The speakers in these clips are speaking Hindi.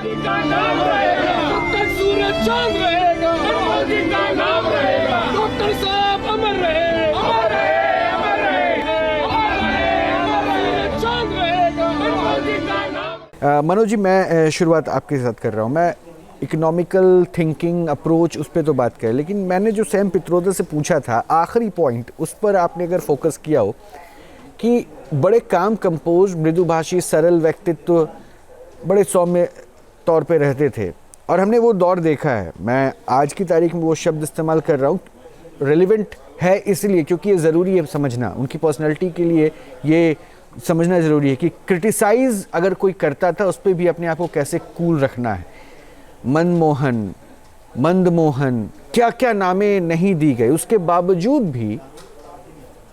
मोदी का नाम रहेगा, डॉक्टर सूरज चांद रहेगा, मोदी का नाम रहेगा, डॉक्टर साहब अमर रहे, अमर रहे, अमर रहे, अमर रहे, अमर रहे, चांद रहेगा, मोदी का नाम। मनोज जी, मैं शुरुआत आपके साथ कर रहा हूँ। मैं इकोनॉमिकल थिंकिंग अप्रोच उस पर तो बात करें, लेकिन मैंने जो सैम पित्रोदा से पूछा था आखिरी पॉइंट, उस पर आपने अगर फोकस किया हो कि बड़े काम कंपोज, मृदुभाषी, सरल व्यक्तित्व, बड़े सौम्य तौर पे रहते थे और हमने वो दौर देखा है। मैं आज की तारीख में वो शब्द इस्तेमाल कर रहा हूँ, रेलिवेंट है इसलिए क्योंकि ये ज़रूरी है समझना, उनकी पर्सनैलिटी के लिए ये समझना ज़रूरी है कि क्रिटिसाइज़ अगर कोई करता था उस पर भी अपने आप को कैसे कूल रखना है। मनमोहन, मंदमोहन, क्या क्या नामें नहीं दी गई, उसके बावजूद भी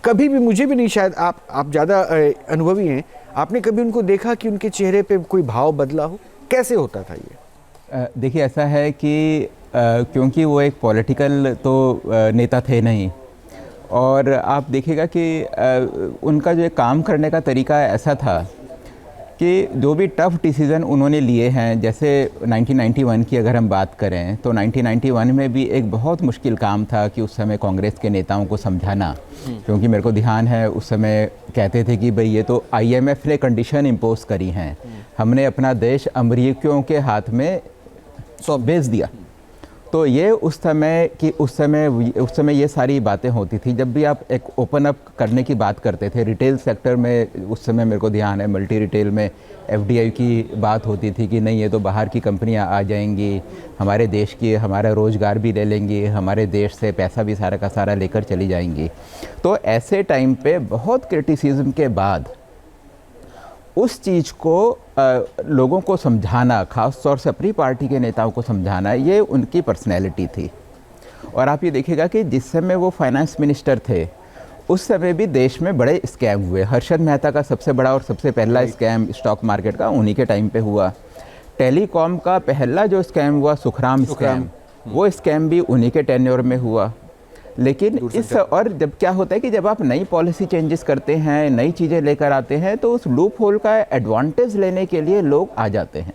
कभी भी, मुझे भी नहीं, शायद आप ज़्यादा अनुभवी हैं, आपने कभी उनको देखा कि उनके चेहरे पे कोई भाव बदला हो? कैसे होता था ये? देखिए, ऐसा है कि क्योंकि वो एक पॉलिटिकल तो नेता थे नहीं, और आप देखिएगा कि उनका जो काम करने का तरीका ऐसा था कि जो भी टफ़ डिसीज़न उन्होंने लिए हैं, जैसे 1991 की अगर हम बात करें तो 1991 में भी एक बहुत मुश्किल काम था कि उस समय कांग्रेस के नेताओं को समझाना, क्योंकि मेरे को ध्यान है उस समय कहते थे कि भाई ये तो IMF ने कंडीशन इम्पोज करी हैं, हमने अपना देश अमरीकियों के हाथ में बेच दिया। तो ये उस समय ये सारी बातें होती थी। जब भी आप एक ओपन अप करने की बात करते थे रिटेल सेक्टर में, उस समय मेरे को ध्यान है मल्टी रिटेल में FDI की बात होती थी कि नहीं, ये तो बाहर की कंपनियां आ जाएंगी, हमारे देश की, हमारा रोज़गार भी ले लेंगी, हमारे देश से पैसा भी सारा का सारा लेकर चली जाएंगी। तो ऐसे टाइम पे बहुत क्रिटिसिज्म के बाद उस चीज़ को लोगों को समझाना, ख़ास तौर से अपनी पार्टी के नेताओं को समझाना, ये उनकी पर्सनैलिटी थी। और आप ये देखिएगा कि जिस समय वो फाइनेंस मिनिस्टर थे उस समय भी देश में बड़े स्कैम हुए। हर्षद मेहता का सबसे बड़ा और सबसे पहला स्कैम स्टॉक मार्केट का उन्हीं के टाइम पे हुआ। टेलीकॉम का पहला जो स्कैम हुआ सुखराम स्कैम, वो स्कैम भी उन्हीं के टेन्योर में हुआ। लेकिन और जब क्या होता है कि जब आप नई पॉलिसी चेंजेस करते हैं, नई चीज़ें लेकर आते हैं, तो उस लूप होल का एडवांटेज लेने के लिए लोग आ जाते हैं।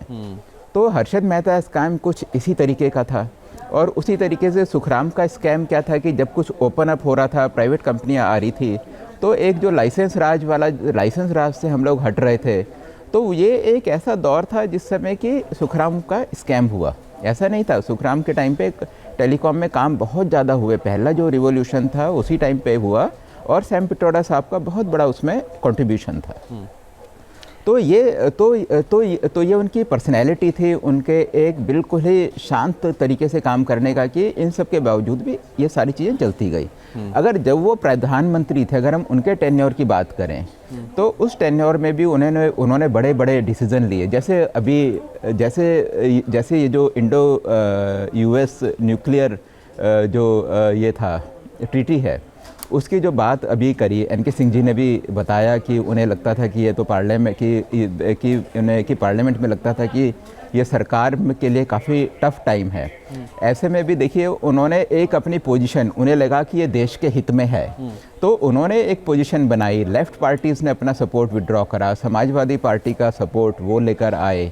तो हर्षद मेहता स्कैम कुछ इसी तरीके का था, और उसी तरीके से सुखराम का स्कैम क्या था कि जब कुछ ओपन अप हो रहा था, प्राइवेट कंपनियां आ रही थी, तो एक जो लाइसेंस राज से हम लोग हट रहे थे, तो ये एक ऐसा दौर था जिस समय कि सुखराम का स्कैम हुआ। ऐसा नहीं था, सुखराम के टाइम पे टेलीकॉम में काम बहुत ज़्यादा हुए, पहला जो रिवॉल्यूशन था उसी टाइम पे हुआ, और सैम पित्रोदा साहब का बहुत बड़ा उसमें कंट्रीब्यूशन था। तो ये उनकी पर्सनैलिटी थी, उनके एक बिल्कुल ही शांत तरीके से काम करने का, कि इन सब के बावजूद भी ये सारी चीज़ें चलती गई। अगर जब वो प्रधानमंत्री थे, अगर हम उनके टेन्योर की बात करें, तो उस टेन्योर में भी उन्होंने बड़े बड़े डिसीज़न लिए। जैसे ये जो इंडो US न्यूक्लियर जो ये था ट्रीटी है, उसकी जो बात अभी करी, NK सिंह जी ने भी बताया कि उन्हें लगता था कि ये तो पार्लियामेंट में लगता था कि ये सरकार के लिए काफ़ी टफ टाइम है। ऐसे में भी देखिए उन्होंने एक अपनी पोजीशन, उन्हें लगा कि ये देश के हित में है, तो उन्होंने एक पोजीशन बनाई। लेफ़्ट पार्टीज़ ने अपना सपोर्ट विड्रॉ करा, समाजवादी पार्टी का सपोर्ट वो लेकर आए,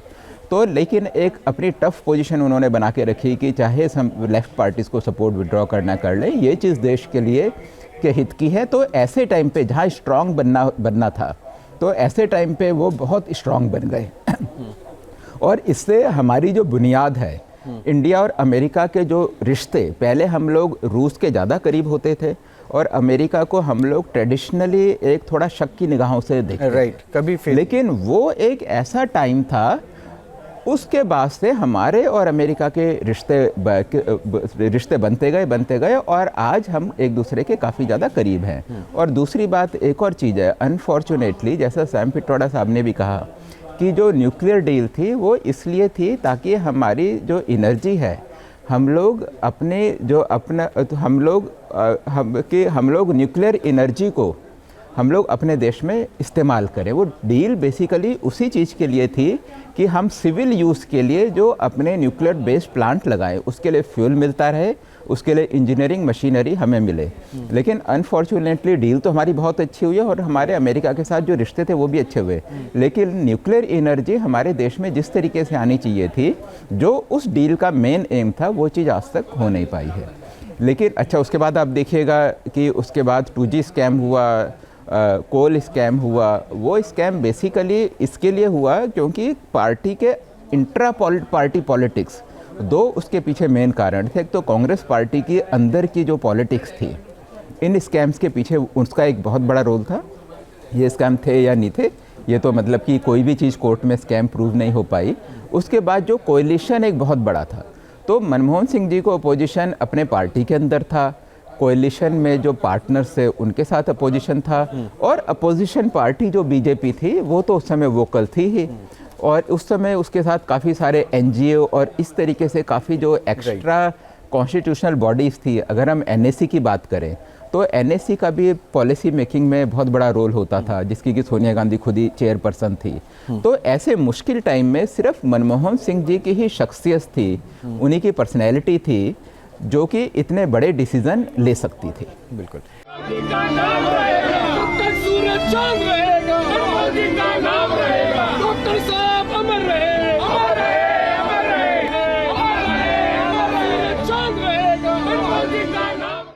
तो लेकिन एक अपनी टफ़ पोजीशन उन्होंने बना के रखी कि चाहे लेफ़्ट पार्टीज़ को सपोर्ट विड्रॉ करना कर लें, ये चीज़ देश के लिए के हित की है। तो ऐसे टाइम पे जहाँ स्ट्रॉन्ग बनना था, तो ऐसे टाइम पे वो बहुत स्ट्रॉन्ग बन गए। और इससे हमारी जो बुनियाद है, इंडिया और अमेरिका के जो रिश्ते, पहले हम लोग रूस के ज़्यादा करीब होते थे और अमेरिका को हम लोग ट्रेडिशनली एक थोड़ा शक की निगाहों से देखते, राइट, कभी फिर, लेकिन वो एक ऐसा टाइम था, उसके बाद से हमारे और अमेरिका के रिश्ते बनते गए और आज हम एक दूसरे के काफ़ी ज़्यादा करीब हैं। और दूसरी बात एक और चीज़ है, अनफॉर्चुनेटली जैसा सैम पित्रोदा साहब ने भी कहा कि जो न्यूक्लियर डील थी वो इसलिए थी ताकि हमारी जो एनर्जी है, हम लोग न्यूक्लियर एनर्जी को हम लोग अपने देश में इस्तेमाल करें। वो डील बेसिकली उसी चीज़ के लिए थी कि हम सिविल यूज़ के लिए जो अपने न्यूक्लियर बेस्ड प्लांट लगाएं, उसके लिए फ्यूल मिलता रहे, उसके लिए इंजीनियरिंग मशीनरी हमें मिले। लेकिन अनफॉर्चुनेटली डील तो हमारी बहुत अच्छी हुई है और हमारे अमेरिका के साथ जो रिश्ते थे वो भी अच्छे हुए, लेकिन न्यूक्लियर एनर्जी हमारे देश में जिस तरीके से आनी चाहिए थी, जो उस डील का मेन एम था, वो चीज़ आज तक हो नहीं पाई है। लेकिन अच्छा, उसके बाद आप देखिएगा कि उसके बाद 2G स्कैम हुआ, कोल स्कैम हुआ। वो स्कैम बेसिकली इसके लिए हुआ क्योंकि पार्टी के इंट्रा पार्टी पॉलिटिक्स, दो उसके पीछे मेन कारण थे। एक तो कांग्रेस पार्टी की अंदर की जो पॉलिटिक्स थी, इन स्कैम्स के पीछे उसका एक बहुत बड़ा रोल था। ये स्कैम थे या नहीं थे, ये तो मतलब कि कोई भी चीज़ कोर्ट में स्कैम प्रूव नहीं हो पाई। उसके बाद जो कोएलिशन एक बहुत बड़ा था, तो मनमोहन सिंह जी को अपोजिशन अपने पार्टी के अंदर था, कोएलिशन में जो पार्टनर्स थे उनके साथ अपोजिशन था, और अपोजिशन पार्टी जो बीजेपी थी वो तो उस समय वोकल थी ही, और उस समय उसके साथ काफ़ी सारे एनजीओ और इस तरीके से काफ़ी जो एक्स्ट्रा कॉन्स्टिट्यूशनल बॉडीज़ थी। अगर हम एनएससी की बात करें तो एनएससी का भी पॉलिसी मेकिंग में बहुत बड़ा रोल होता था, जिसकी कि सोनिया गांधी खुद ही चेयरपर्सन थी। तो ऐसे मुश्किल टाइम में सिर्फ मनमोहन सिंह जी की ही शख्सियत थी, उन्हीं की पर्सनैलिटी थी, जो कि इतने बड़े डिसीजन ले सकती थी। बिल्कुल। का नाम रहेगा, डॉक्टर सूरज चांद रहेगा।